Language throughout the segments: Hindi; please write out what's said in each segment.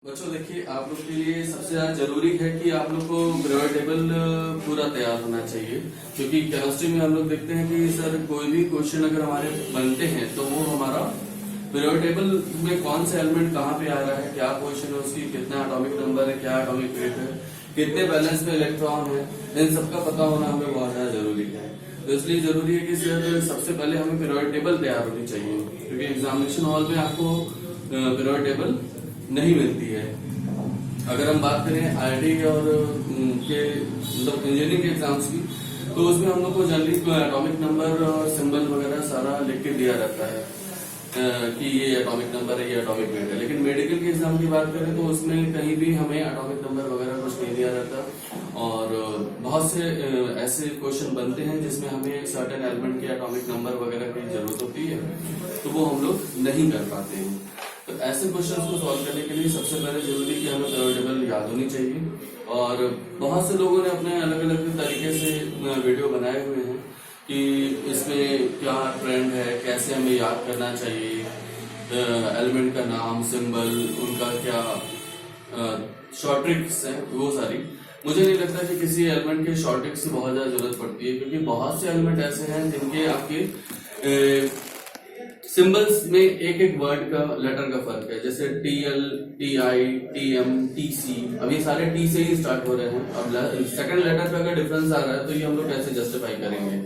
बच्चों देखिए, आप लोग के लिए सबसे ज्यादा जरूरी है कि आप लोग को पीरियोडिक टेबल पूरा तैयार होना चाहिए। क्योंकि केमिस्ट्री में हम लोग देखते हैं कि सर कोई भी क्वेश्चन अगर हमारे बनते हैं तो वो हमारा पीरियोडिक टेबल में कौन से एलिमेंट कहाँ पे आ रहा है, क्या पोजीशन है उसकी, कितना एटॉमिक नंबर है, क्या एटॉमिक वेट है, कितने बैलेंस में इलेक्ट्रॉन है, इन सबका पता होना हमें बहुत ज्यादा जरूरी है। तो इसलिए जरूरी है कि सर सबसे पहले हमें पीरियोडिक टेबल तैयार होनी चाहिए, क्योंकि एग्जामिनेशन हॉल में आपको पीरियोडिक टेबल नहीं मिलती है। अगर हम बात करें आईआईटी और के मतलब इंजीनियरिंग के एग्जाम्स की, तो उसमें हम लोग को जनरली एटॉमिक नंबर और सिंबल वगैरह सारा लिख के दिया रहता है कि ये एटॉमिक नंबर है, ये एटॉमिक वेट है। लेकिन मेडिकल के एग्जाम की बात करें तो उसमें कहीं भी हमें एटॉमिक नंबर वगैरह कुछ नहीं दिया रहता। और बहुत से ऐसे क्वेश्चन बनते हैं जिसमें हमें सर्टेन एलिमेंट के एटॉमिक नंबर वगैरह की जरूरत होती है, तो वो हम लोग नहीं कर पाते हैं। तो ऐसे क्वेश्चंस को सॉल्व करने के लिए सबसे पहले जरूरी कि हमें पीरियोडिक टेबल याद होनी चाहिए। और बहुत से लोगों ने अपने अलग अलग तरीके से वीडियो बनाए हुए हैं कि इसमें क्या ट्रेंड है, कैसे हमें याद करना चाहिए, एलिमेंट का नाम, सिंबल, उनका क्या शॉर्ट ट्रिक्स हैं, वो सारी। मुझे नहीं लगता कि किसी एलिमेंट के शॉर्ट ट्रिक्स की बहुत ज्यादा जरूरत पड़ती है, क्योंकि बहुत से एलिमेंट ऐसे हैं जिनके आपके सिंबल्स में एक एक वर्ड का, लेटर का फर्क है। जैसे टीएल, टीआई, टीएम, टीसी, अब ये सारे टी से ही स्टार्ट हो रहे हैं। अब सेकंड लेटर का अगर डिफरेंस आ रहा है तो ये हम लोग कैसे जस्टिफाई करेंगे।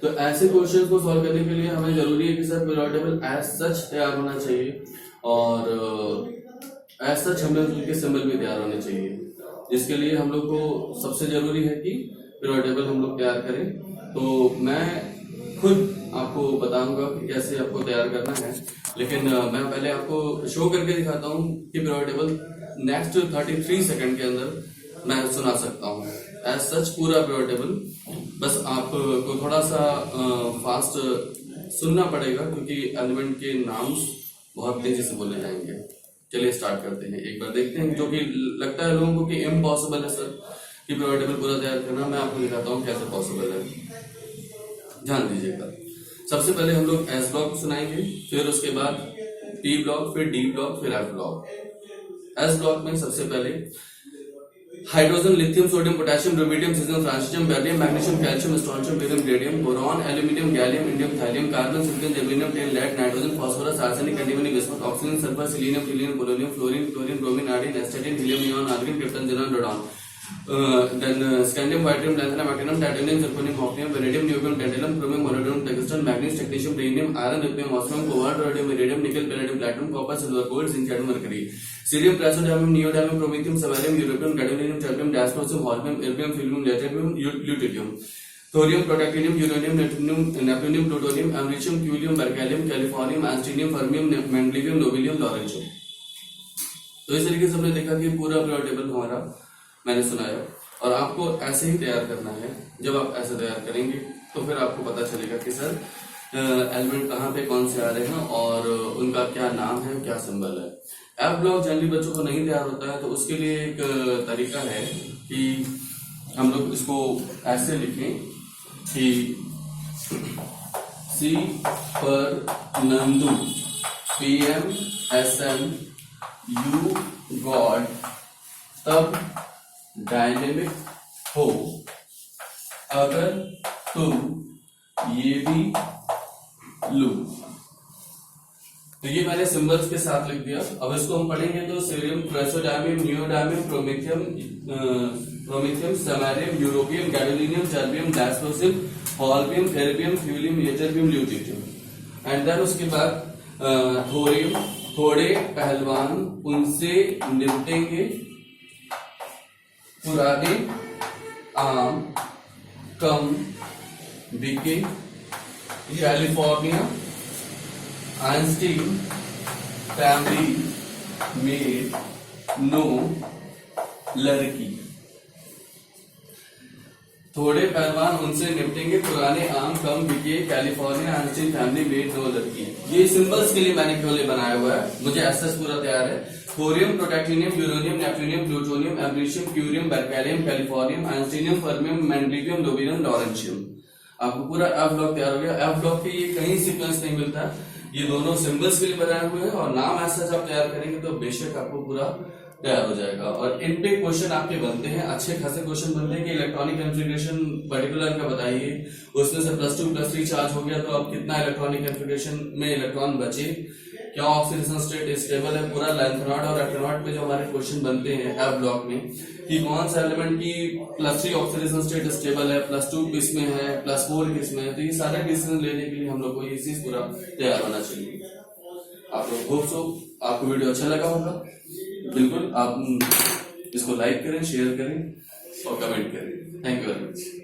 तो ऐसे क्वेश्चन को सॉल्व करने के लिए हमें जरूरी है कि sir periodic table as such तैयार होना चाहिए, और एज सच हम लोग उनके सिंबल भी तैयार होने चाहिए। जिसके लिए हम लोग को सबसे जरूरी है कि पीरियोडिक टेबल हम लोग तैयार करें। तो मैं खुद आपको बताऊंगा कि कैसे आपको तैयार करना है, लेकिन मैं पहले आपको शो करके दिखाता हूँ कि पीरियोडिक टेबल नेक्स्ट 33 सेकंड के अंदर मैं सुना सकता हूँ एज सच पूरा पीरियोडिक टेबल। बस आपको थोड़ा सा फास्ट सुनना पड़ेगा, क्योंकि एलिमेंट के नाम्स बहुत तेजी से बोले जाएंगे। चलिए स्टार्ट करते हैं। एक बार देखते हैं, जो कि लगता है लोगों को कि इम्पॉसिबल है सर कि पीरियोडिक टेबल पूरा तैयार करना। मैं आपको दिखाता हूँ कैसे पॉसिबल है, ध्यान दीजिएगा। सबसे पहले हम लोग एस ब्लॉक सुनाएंगे, फिर उसके बाद पी ब्लॉक, फिर डी ब्लॉक, फिर एफ ब्लॉक। एस ब्लॉक में सबसे पहले hydrogen, lithium, sodium, potassium, rubidium, caesium, francium, barium, magnesium, calcium, strontium, barium, radium, boron, aluminium, gallium, indium, thallium, carbon, silicon, germanium, tin, lead, nitrogen, phosphorus, arsenic, antimony, bismuth, oxygen, sulphur, selenium, helium, polonium, fluorine, chlorine, bromine, iodine, astatine, helium, neon, argon, krypton, xenon, radon, then scandium, yttrium, lanthanum, actinium, titanium, zirconium, hafnium, vanadium, niobium, tantalum, chromium, molybdenum, tungsten, manganese, technetium, rhenium, iron, lithium, osmium, cobalt, rhodium, iridium, nickel, palladium, platinum, copper, silver, gold, zinc, cadmium, mercury, cerium, praseodymium, neodymium, promethium, samarium, europium, gadolinium, terbium, dysprosium, holmium, erbium, philum, lutetium, lutetium, thorium, protactinium, uranium, neptunium, plutonium, americium, thulium, berkelium, californium, astinium, fermium, mendelium, nobelium, lawrencium। तो इस तरीके से हमने देखा कि पूरा पीरियोडिक टेबल हमारा मैंने सुनाया, और आपको ऐसे ही तैयार करना है। जब आप ऐसे तैयार करेंगे तो फिर आपको पता चलेगा कि सर एलिमेंट कहाँ पे कौन से आ रहे हैं और उनका क्या नाम है, क्या सिंबल है। एफ ब्लॉक जनरली बच्चों को नहीं तैयार होता है, तो उसके लिए एक तरीका है कि हम लोग इसको ऐसे लिखें कि सी पर Nandu, PM SM you God, तब डायनेमिक हो, अगर तुम ये भी लू। तो ये मैंने सिंबल्स के साथ लिख दिया। अब इसको हम पढ़ेंगे तो cerium, praseodymium, neodymium, promethium, samarium, europium, gadolinium, terbium, dysprosium, holmium, erbium, thulium, ytterbium, lutetium. And then उसके बाद थोरियम, थोड़े पहलवान उनसे निपटेंगे, पुराने आम कम बिके, कैलिफोर्निया, आइंस्टीन, फैमिली में नो लड़की। थोड़े पहलवान उनसे निपटेंगे, पुराने आम कम बिके, कैलिफोर्निया, आइंस्टीन, फैमिली में नो लड़की। ये सिंबल्स के लिए मैंने केवल बनाया हुआ है, मुझे एसएस पूरा तैयार है। Thorium, protactinium, uranium, neptunium, plutonium, americium, curium, berkelium, californium, einsteinium, fermium, mendelevium, nobelium, lawrencium. आपको पूरा एफ ब्लॉक तैयार हो गया। एफ ब्लॉक के ये कहीं सीक्वेंस नहीं मिलता, ये दोनों सिंबल्स के लिए बनाए हुए हैं, और नाम ऐसा आप तैयार करेंगे तो बेशक आपको पूरा तैयार हो जाएगा। और इन पे क्वेश्चन आपके बनते हैं, अच्छे खासे क्वेश्चन बनते हैं कि इलेक्ट्रॉनिक कॉन्फ़िगरेशन पर्टिकुलर का बताइए, उसमें से +2 +3 चार्ज हो गया तो अब कितना इलेक्ट्रॉनिक कॉन्फ़िगरेशन में इलेक्ट्रॉन बचे, क्या ऑक्सीडेशन स्टेट स्टेबल है, पूरा लेंथ नॉट और एफ नॉट पे जो हमारे क्वेश्चन बनते हैं एफ ब्लॉक में कि कौन सा एलिमेंट की +3 ऑक्सीडेशन स्टेट स्टेबल है, +2 किस में है, +4 किस में है, तो ये सारे डिसीजन लेने के लिए हम लोग को ये चीज पूरा तैयार होना चाहिए। आप लोग होप सो आपको वीडियो अच्छा लगा होगा। बिल्कुल आप इसको लाइक करें, शेयर करें और कमेंट करें। Thank you very much.